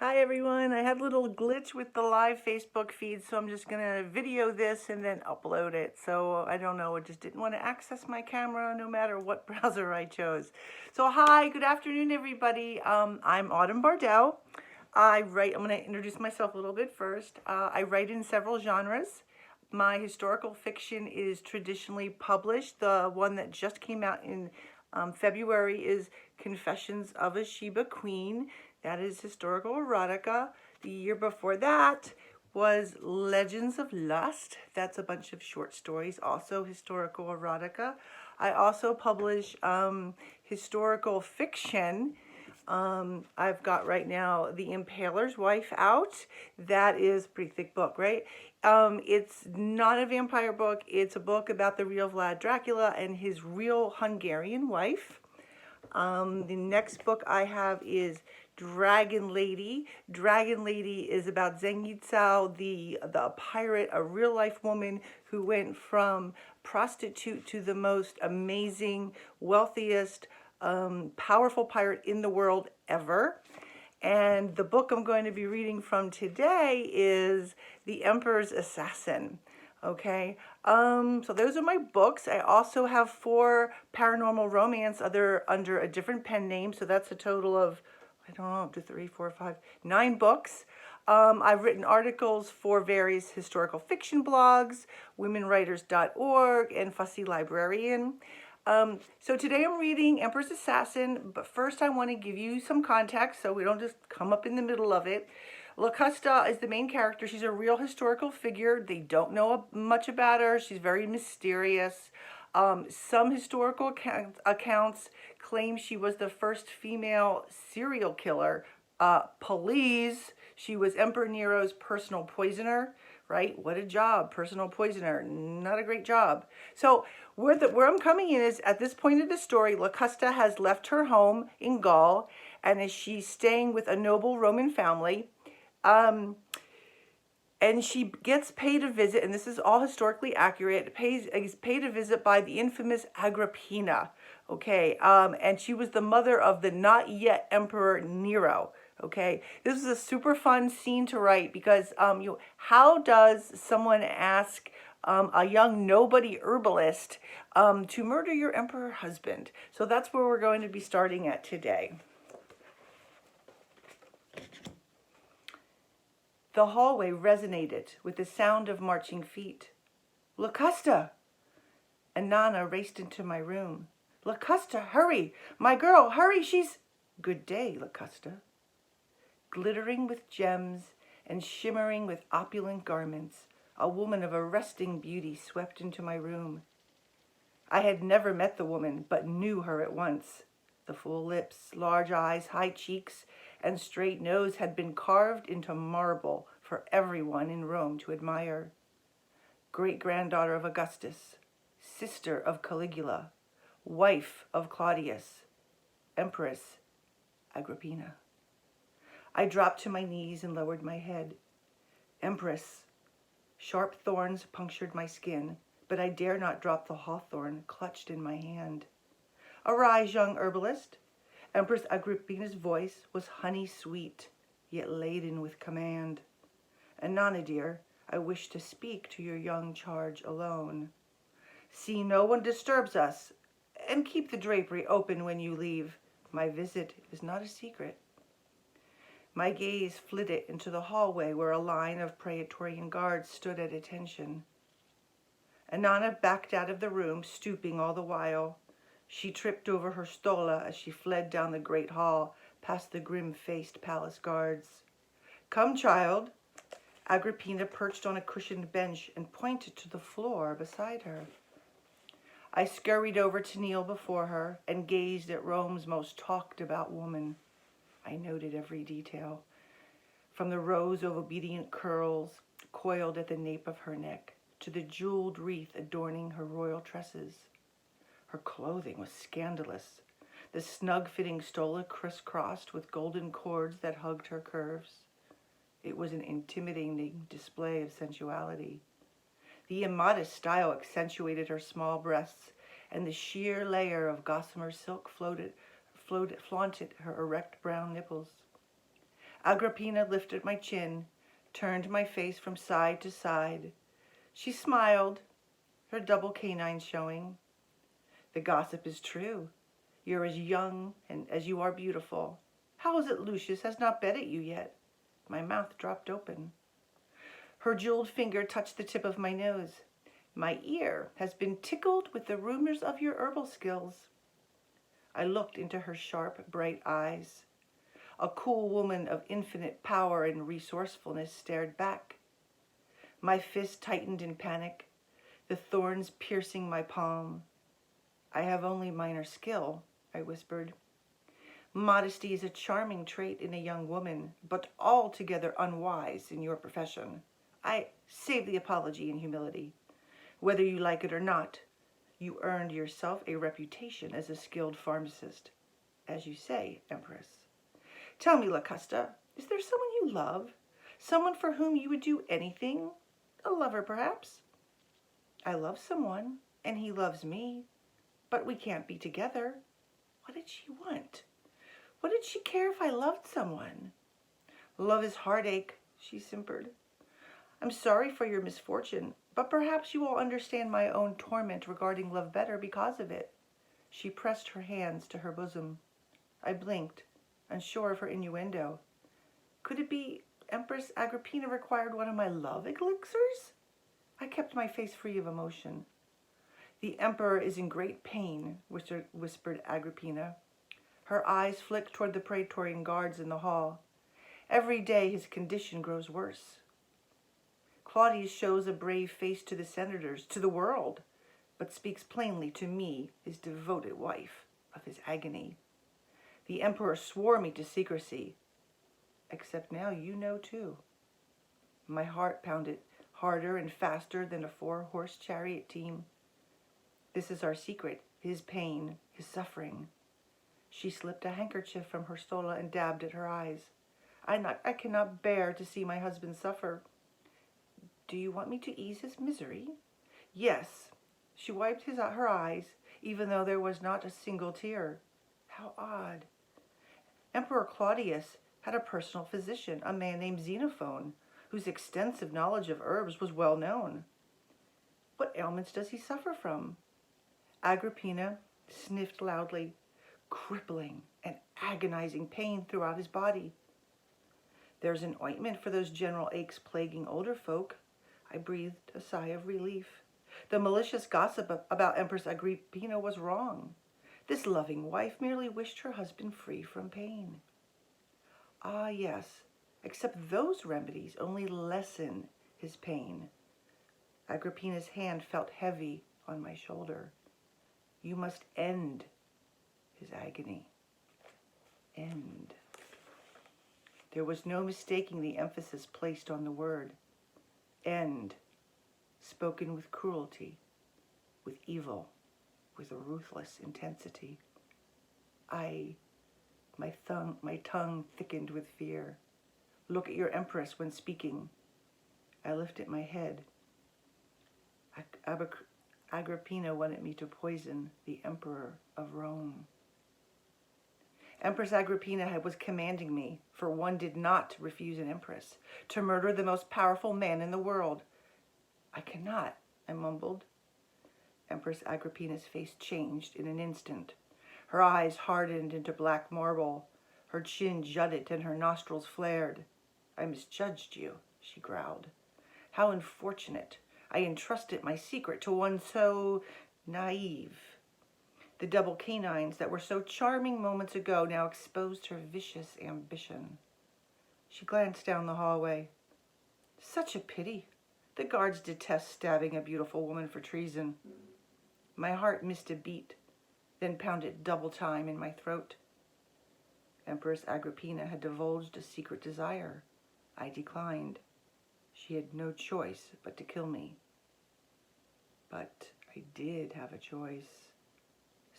Hi everyone, I had a little glitch with the live Facebook feed, so I'm just gonna video this and then upload it. So I don't know, I just didn't want to access my camera no matter what browser I chose. So hi, good afternoon everybody. I'm Autumn Bardell. I'm gonna introduce myself a little bit first. I write in several genres. My historical fiction is traditionally published. The one that just came out in February is Confessions of a Sheba Queen. That is historical erotica. The year before that was Legends of Lust. That's a bunch of short stories, also historical erotica. I also publish historical fiction. I've got right now The Impaler's Wife out. That is a pretty thick book, right? It's not a vampire book. It's a book about the real Vlad Dracula and his real Hungarian wife. The next book I have is Dragon Lady. Dragon Lady is about Zengizao, the pirate, a real life woman who went from prostitute to the most amazing, wealthiest, powerful pirate in the world ever. And the book I'm going to be reading from today is The Emperor's Assassin. Okay, so those are my books. I also have 4 paranormal romance under a different pen name, so that's a total of, I don't know, 2, 3, 4, 5, 9 books. I've written articles for various historical fiction blogs, womenwriters.org, and Fussy Librarian. So today I'm reading Emperor's Assassin, but first I want to give you some context so we don't just come up in the middle of it. Locusta is the main character. She's a real historical figure. They don't know much about her. She's very mysterious. Some historical accounts claim she was the first female serial killer. Police, she was Emperor Nero's personal poisoner, right? What a job, personal poisoner. Not a great job. So where I'm coming in is at this point of the story, Locusta has left her home in Gaul and is she's staying with a noble Roman family. And she gets paid a visit, and this is all historically accurate, is paid a visit by the infamous Agrippina, okay? And she was the mother of the not yet Emperor Nero, okay? This is a super fun scene to write because how does someone ask a young nobody herbalist to murder your emperor husband? So that's where we're going to be starting at today. The hallway resonated with the sound of marching feet. Locusta! And Nana raced into my room. Locusta, hurry! My girl, hurry! She's... Good day, Locusta. Glittering with gems and shimmering with opulent garments, a woman of arresting beauty swept into my room. I had never met the woman, but knew her at once. The full lips, large eyes, high cheeks, and straight nose had been carved into marble for everyone in Rome to admire. Great-granddaughter of Augustus, sister of Caligula, wife of Claudius, Empress Agrippina. I dropped to my knees and lowered my head. Empress, sharp thorns punctured my skin, but I dare not drop the hawthorn clutched in my hand. Arise, young herbalist. Empress Agrippina's voice was honey sweet, yet laden with command. And Nana, dear, I wish to speak to your young charge alone. See no one disturbs us, and keep the drapery open when you leave. My visit is not a secret. My gaze flitted into the hallway where a line of Praetorian guards stood at attention. Anana backed out of the room, stooping all the while. She tripped over her stola as she fled down the great hall, past the grim-faced palace guards. Come, child. Agrippina perched on a cushioned bench and pointed to the floor beside her. I scurried over to kneel before her and gazed at Rome's most talked-about woman. I noted every detail, from the rows of obedient curls coiled at the nape of her neck to the jeweled wreath adorning her royal tresses. Her clothing was scandalous. The snug-fitting stola crisscrossed with golden cords that hugged her curves. It was an intimidating display of sensuality. The immodest style accentuated her small breasts, and the sheer layer of gossamer silk flaunted her erect brown nipples. Agrippina lifted my chin, turned my face from side to side. She smiled, her double canines showing. The gossip is true. You're as young and as you are beautiful. How is it Lucius has not bet at you yet? My mouth dropped open. Her jeweled finger touched the tip of my nose. My ear has been tickled with the rumors of your herbal skills. I looked into her sharp, bright eyes. A cool woman of infinite power and resourcefulness stared back. My fist tightened in panic, the thorns piercing my palm. I have only minor skill, I whispered. Modesty is a charming trait in a young woman, but altogether unwise in your profession. I save the apology in humility. Whether you like it or not, you earned yourself a reputation as a skilled pharmacist. As you say, Empress. Tell me, Locusta, is there someone you love? Someone for whom you would do anything? A lover, perhaps? I love someone, and he loves me, but we can't be together. What did she want? What did she care if I loved someone? Love is heartache, she simpered. I'm sorry for your misfortune, but perhaps you will understand my own torment regarding love better because of it. She pressed her hands to her bosom. I blinked, unsure of her innuendo. Could it be Empress Agrippina required one of my love elixirs? I kept my face free of emotion. The Emperor is in great pain, whispered Agrippina. Her eyes flicked toward the praetorian guards in the hall. Every day his condition grows worse. Claudius shows a brave face to the senators, to the world, but speaks plainly to me, his devoted wife, of his agony. The Emperor swore me to secrecy, except now you know too. My heart pounded harder and faster than a 4-horse chariot team. This is our secret, his pain, his suffering. She slipped a handkerchief from her stola and dabbed at her eyes. I cannot bear to see my husband suffer. Do you want me to ease his misery? Yes. She wiped her eyes, even though there was not a single tear. How odd. Emperor Claudius had a personal physician, a man named Xenophon, whose extensive knowledge of herbs was well known. What ailments does he suffer from? Agrippina sniffed loudly, crippling and agonizing pain throughout his body. There's an ointment for those general aches plaguing older folk. I breathed a sigh of relief. The malicious gossip about Empress Agrippina was wrong. This loving wife merely wished her husband free from pain. Ah, yes, except those remedies only lessen his pain. Agrippina's hand felt heavy on my shoulder. You must end his agony. End. There was no mistaking the emphasis placed on the word. End. Spoken with cruelty, with evil, with a ruthless intensity. My tongue thickened with fear. Look at your empress when speaking. I lifted my head. Agrippina wanted me to poison the Emperor of Rome. Empress Agrippina was commanding me, for one did not refuse an empress, to murder the most powerful man in the world. I cannot, I mumbled. Empress Agrippina's face changed in an instant. Her eyes hardened into black marble. Her chin jutted and her nostrils flared. I misjudged you, she growled. How unfortunate. I entrusted my secret to one so naive. The double canines that were so charming moments ago now exposed her vicious ambition. She glanced down the hallway. Such a pity. The guards detest stabbing a beautiful woman for treason. My heart missed a beat, then pounded double time in my throat. Empress Agrippina had divulged a secret desire. I declined. She had no choice but to kill me. But I did have a choice.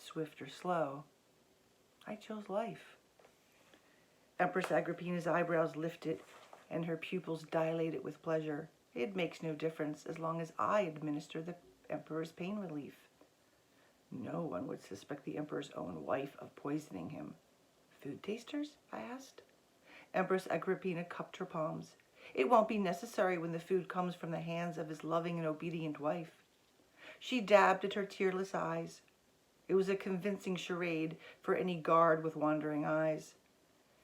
Swift or slow, I chose life. Empress Agrippina's eyebrows lifted and her pupils dilated with pleasure. It makes no difference as long as I administer the emperor's pain relief. No one would suspect the emperor's own wife of poisoning him. Food tasters? I asked. Empress Agrippina cupped her palms. It won't be necessary when the food comes from the hands of his loving and obedient wife. She dabbed at her tearless eyes. It was a convincing charade for any guard with wandering eyes.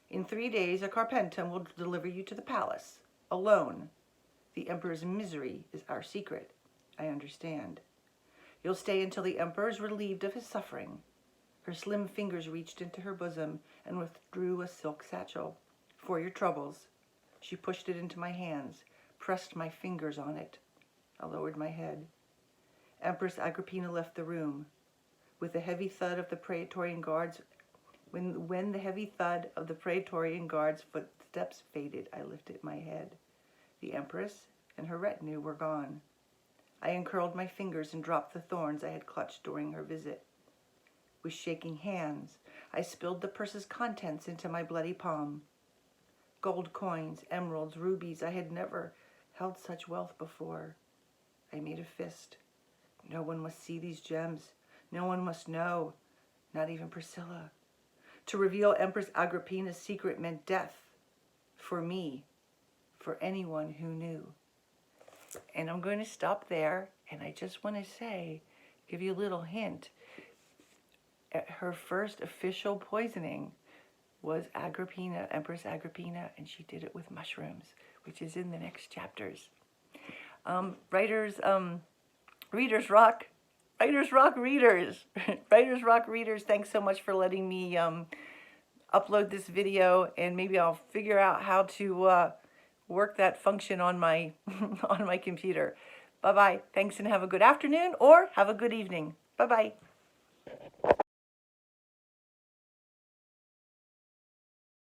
In 3 days, a carpentum will deliver you to the palace, alone. The emperor's misery is our secret. I understand. You'll stay until the emperor is relieved of his suffering. Her slim fingers reached into her bosom and withdrew a silk satchel. For your troubles. She pushed it into my hands, pressed my fingers on it. I lowered my head. Empress Agrippina left the room. With the heavy thud of the Praetorian guards, when the heavy thud of the Praetorian guards' footsteps faded, I lifted my head. The empress and her retinue were gone. I uncurled my fingers and dropped the thorns I had clutched during her visit. With shaking hands, I spilled the purse's contents into my bloody palm. Gold coins, emeralds, rubies, I had never held such wealth before. I made a fist. No one must see these gems. No one must know, not even Priscilla. To reveal Empress Agrippina's secret meant death. For me, for anyone who knew. And I'm going to stop there, and I just want to say, give you a little hint. Her first official poisoning was Agrippina, Empress Agrippina, and she did it with mushrooms, which is in the next chapters. Readers rock. Writers rock readers. Writers rock readers, thanks so much for letting me upload this video, and maybe I'll figure out how to work that function on my on my computer. Bye-bye. Thanks, and have a good afternoon or have a good evening. Bye-bye.